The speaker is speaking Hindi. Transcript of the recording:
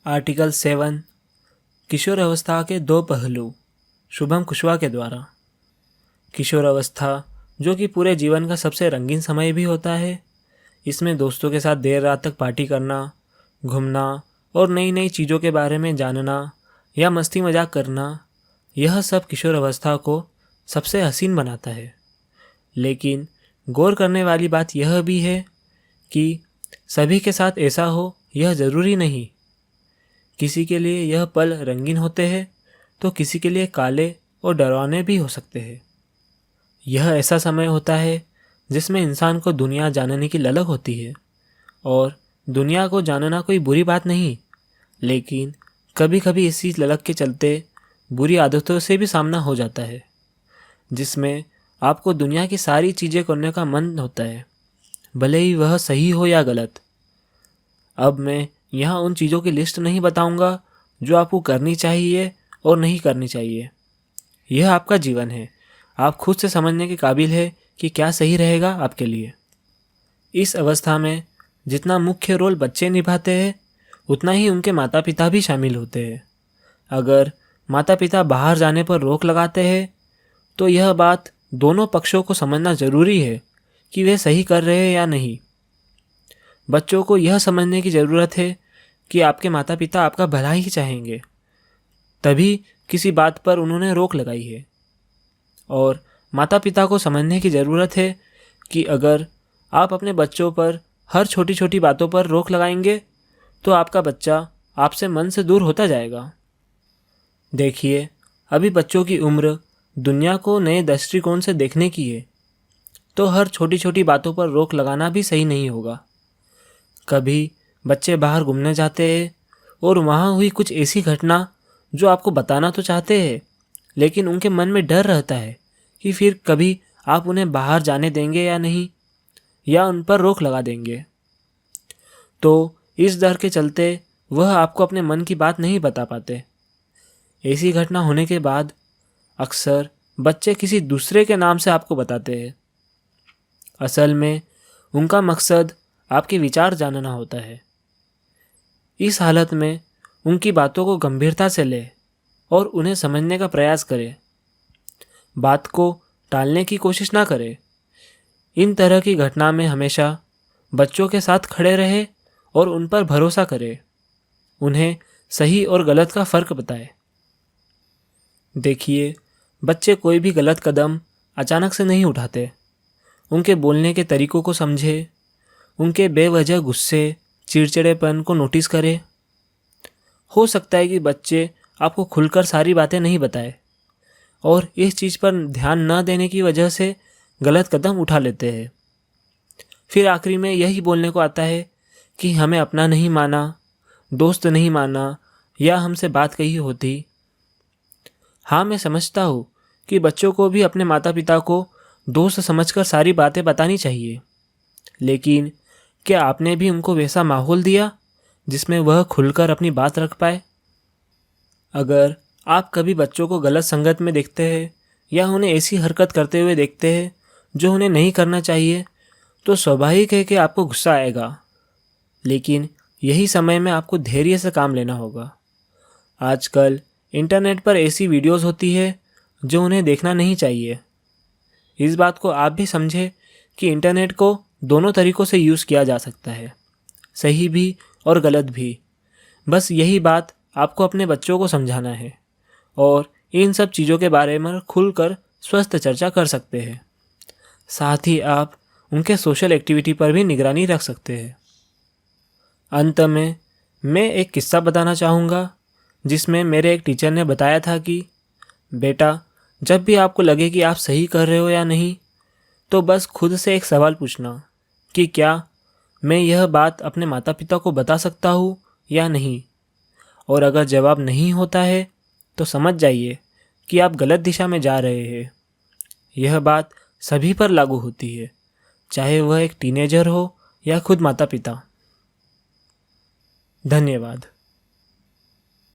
आर्टिकल 7 किशोर अवस्था के दो पहलू, शुभम कुशवाहा के द्वारा। किशोर अवस्था जो कि पूरे जीवन का सबसे रंगीन समय भी होता है। इसमें दोस्तों के साथ देर रात तक पार्टी करना, घूमना और नई नई चीज़ों के बारे में जानना या मस्ती मजाक करना, यह सब किशोर अवस्था को सबसे हसीन बनाता है। लेकिन गौर करने वाली बात यह भी है कि सभी के साथ ऐसा हो यह ज़रूरी नहीं। किसी के लिए यह पल रंगीन होते हैं तो किसी के लिए काले और डरावने भी हो सकते हैं। यह ऐसा समय होता है जिसमें इंसान को दुनिया जानने की ललक होती है, और दुनिया को जानना कोई बुरी बात नहीं, लेकिन कभी कभी इसी ललक के चलते बुरी आदतों से भी सामना हो जाता है, जिसमें आपको दुनिया की सारी चीज़ें करने का मन होता है, भले ही वह सही हो या गलत। अब मैं यहाँ उन चीज़ों की लिस्ट नहीं बताऊँगा जो आपको करनी चाहिए और नहीं करनी चाहिए। यह आपका जीवन है, आप खुद से समझने के काबिल है कि क्या सही रहेगा आपके लिए। इस अवस्था में जितना मुख्य रोल बच्चे निभाते हैं, उतना ही उनके माता पिता भी शामिल होते हैं। अगर माता पिता बाहर जाने पर रोक लगाते हैं तो यह बात दोनों पक्षों को समझना ज़रूरी है कि वे सही कर रहे हैं या नहीं। बच्चों को यह समझने की ज़रूरत है कि आपके माता पिता आपका भला ही चाहेंगे, तभी किसी बात पर उन्होंने रोक लगाई है। और माता पिता को समझने की ज़रूरत है कि अगर आप अपने बच्चों पर हर छोटी छोटी बातों पर रोक लगाएंगे तो आपका बच्चा आपसे मन से दूर होता जाएगा। देखिए, अभी बच्चों की उम्र दुनिया को नए दृष्टिकोण से देखने की है, तो हर छोटी छोटी बातों पर रोक लगाना भी सही नहीं होगा। कभी बच्चे बाहर घूमने जाते हैं और वहाँ हुई कुछ ऐसी घटना जो आपको बताना तो चाहते हैं, लेकिन उनके मन में डर रहता है कि फिर कभी आप उन्हें बाहर जाने देंगे या नहीं, या उन पर रोक लगा देंगे। तो इस डर के चलते वह आपको अपने मन की बात नहीं बता पाते। ऐसी घटना होने के बाद अक्सर बच्चे किसी दूसरे के नाम से आपको बताते हैं। असल में उनका मकसद आपके विचार जानना होता है। इस हालत में उनकी बातों को गंभीरता से ले और उन्हें समझने का प्रयास करें। बात को टालने की कोशिश ना करें। इन तरह की घटना में हमेशा बच्चों के साथ खड़े रहे और उन पर भरोसा करें। उन्हें सही और गलत का फ़र्क बताएं। देखिए, बच्चे कोई भी गलत कदम अचानक से नहीं उठाते। उनके बोलने के तरीक़ों को समझे, उनके बेवजह गुस्से, चिड़चिड़ेपन को नोटिस करें। हो सकता है कि बच्चे आपको खुलकर सारी बातें नहीं बताए और इस चीज़ पर ध्यान न देने की वजह से गलत कदम उठा लेते हैं। फिर आखिरी में यही बोलने को आता है कि हमें अपना नहीं माना, दोस्त नहीं माना, या हमसे बात कही होती। हाँ, मैं समझता हूँ कि बच्चों को भी अपने माता पिता को दोस्त समझकर सारी बातें बतानी चाहिए, लेकिन क्या आपने भी उनको वैसा माहौल दिया जिसमें वह खुलकर अपनी बात रख पाए? अगर आप कभी बच्चों को गलत संगत में देखते हैं या उन्हें ऐसी हरकत करते हुए देखते हैं जो उन्हें नहीं करना चाहिए, तो स्वाभाविक है कि आपको गुस्सा आएगा, लेकिन यही समय में आपको धैर्य से काम लेना होगा। आजकल इंटरनेट पर ऐसी वीडियोस होती है जो उन्हें देखना नहीं चाहिए। इस बात को आप भी समझें कि इंटरनेट को दोनों तरीक़ों से यूज़ किया जा सकता है, सही भी और गलत भी। बस यही बात आपको अपने बच्चों को समझाना है, और इन सब चीज़ों के बारे में खुलकर स्वस्थ चर्चा कर सकते हैं। साथ ही आप उनके सोशल एक्टिविटी पर भी निगरानी रख सकते हैं। अंत में मैं एक किस्सा बताना चाहूँगा, जिसमें मेरे एक टीचर ने बताया था कि बेटा, जब भी आपको लगे कि आप सही कर रहे हो या नहीं, तो बस खुद से एक सवाल पूछना कि क्या मैं यह बात अपने माता पिता को बता सकता हूँ या नहीं। और अगर जवाब नहीं होता है तो समझ जाइए कि आप गलत दिशा में जा रहे हैं। यह बात सभी पर लागू होती है, चाहे वह एक टीनेजर हो या खुद माता पिता। धन्यवाद।